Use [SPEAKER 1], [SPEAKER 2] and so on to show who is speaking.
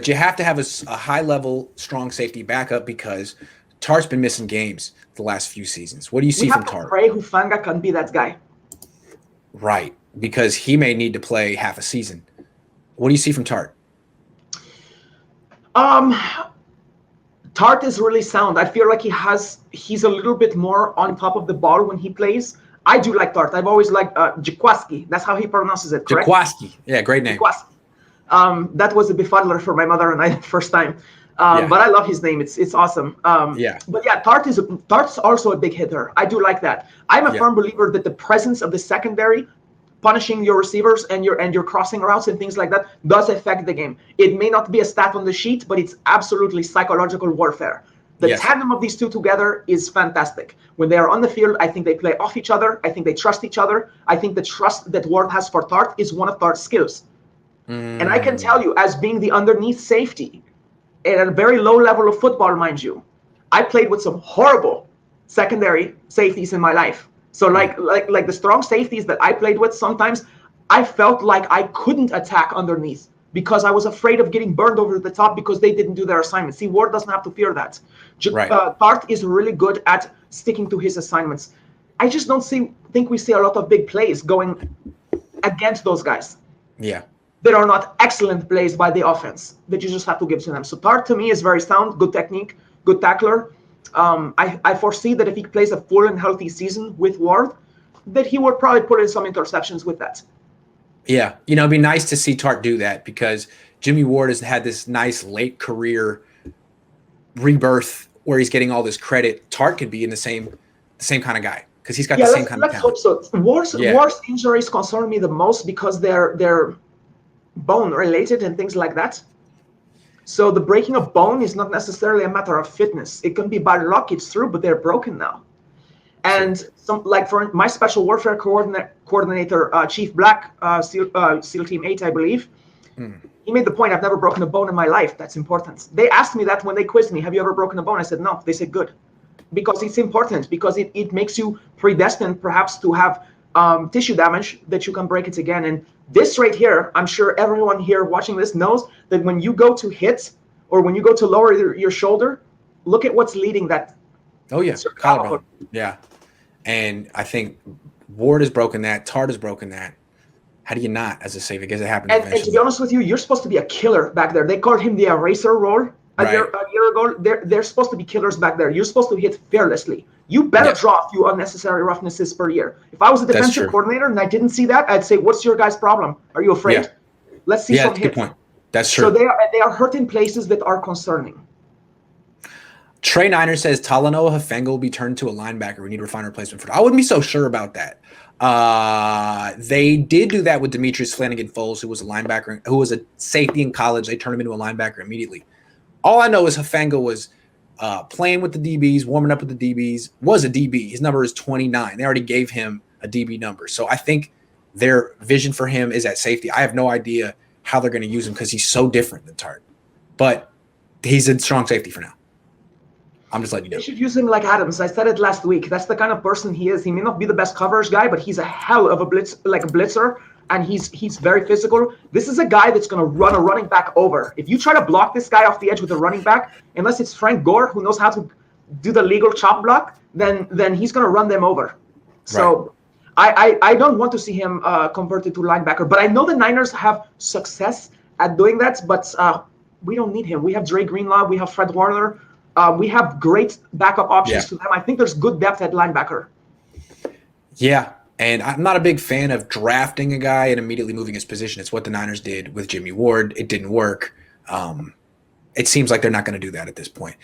[SPEAKER 1] you have to have a high-level, strong safety backup because Tartt's been missing games the last few seasons. What do you see from Tartt?
[SPEAKER 2] Pray Hufanga can be that guy.
[SPEAKER 1] Right, because he may need to play half a season. What do you see from Tartt?
[SPEAKER 2] Tartt is really sound. I feel like he's a little bit more on top of the ball when he plays. I do like Tartt. I've always liked Jaquiski. That's how he pronounces it, correct?
[SPEAKER 1] Jaquiski. Yeah, great name.
[SPEAKER 2] Jaquiski. That was a befuddler for my mother and I the first time. But I love his name. It's awesome. But yeah, Tartt's also a big hitter. I do like that. I'm a firm believer that the presence of the secondary, punishing your receivers and your crossing routes and things like that does affect the game. It may not be a stat on the sheet, but it's absolutely psychological warfare. The tandem of these two together is fantastic. When they are on the field, I think they play off each other. I think they trust each other. I think the trust that Ward has for Tartt is one of Tartt's skills. And I can tell you, as being the underneath safety at a very low level of football, mind you, I played with some horrible secondary safeties in my life. So like the strong safeties that I played with, sometimes I felt like I couldn't attack underneath because I was afraid of getting burned over the top because they didn't do their assignment. See, Ward doesn't have to fear that. Tartt is really good at sticking to his assignments. I just don't think we see a lot of big plays going against those guys.
[SPEAKER 1] Yeah.
[SPEAKER 2] There are not excellent plays by the offense that you just have to give to them. So Tartt, to me, is very sound, good technique, good tackler. I foresee that if he plays a full and healthy season with Ward, that he would probably put in some interceptions with that.
[SPEAKER 1] Yeah, it'd be nice to see Tartt do that because Jimmy Ward has had this nice late career rebirth where he's getting all this credit. Tartt could be in the same kind of guy because he's got the same kind of talent.
[SPEAKER 2] Let's hope so. Ward's injuries concern me the most because they're bone related and things like that. So the breaking of bone is not necessarily a matter of fitness. It can be bad luck, it's true, but they're broken now. And for my special warfare coordinator, Chief Black, SEAL Team 8, I believe, he made the point, I've never broken a bone in my life. That's important. They asked me that when they quizzed me, have you ever broken a bone? I said, no. They said, good. Because it's important, because it makes you predestined perhaps to have tissue damage that you can break it again. And this right here, I'm sure everyone here watching this knows that when you go to hit or when you go to lower your shoulder, look at what's leading that.
[SPEAKER 1] Oh, yeah. Collarbone. Yeah. And I think Ward has broken that. Tartt has broken that. How do you not as a safety? Because it happens eventually.
[SPEAKER 2] And to be honest with you, you're supposed to be a killer back there. They called him the eraser role a year ago. They're supposed to be killers back there. You're supposed to hit fearlessly. You better draw a few unnecessary roughnesses per year. If I was a defensive coordinator and I didn't see that, I'd say, what's your guys' problem? Are you afraid?
[SPEAKER 1] Yeah.
[SPEAKER 2] Let's see some hits.
[SPEAKER 1] Good point. That's true.
[SPEAKER 2] So they are hurt in places that are concerning.
[SPEAKER 1] Trey Niner says Talanoa Hufanga will be turned to a linebacker. We need to find a replacement for that. I wouldn't be so sure about that. They did do that with Demetrius Flanagan-Foles, who was a linebacker, who was a safety in college. They turned him into a linebacker immediately. All I know is Hufanga was playing with the DBs, warming up with the DBs, was a DB. His number is 29. They already gave him a DB number. So I think their vision for him is at safety. I have no idea how they're going to use him because he's so different than Tartt. But he's a strong safety for now. I'm just letting you know.
[SPEAKER 2] They should use him like Adams. I said it last week. That's the kind of person he is. He may not be the best coverage guy, but he's a hell of a blitzer, and he's very physical. This is a guy that's going to run a running back over. If you try to block this guy off the edge with a running back, unless it's Frank Gore who knows how to do the legal chop block, then he's going to run them over. So I don't want to see him converted to linebacker, but I know the Niners have success at doing that, but we don't need him. We have Dre Greenlaw. We have Fred Warner. We have great backup options to them. I think there's good depth at linebacker.
[SPEAKER 1] Yeah, and I'm not a big fan of drafting a guy and immediately moving his position. It's what the Niners did with Jimmy Ward. It didn't work. It seems like they're not going to do that at this point.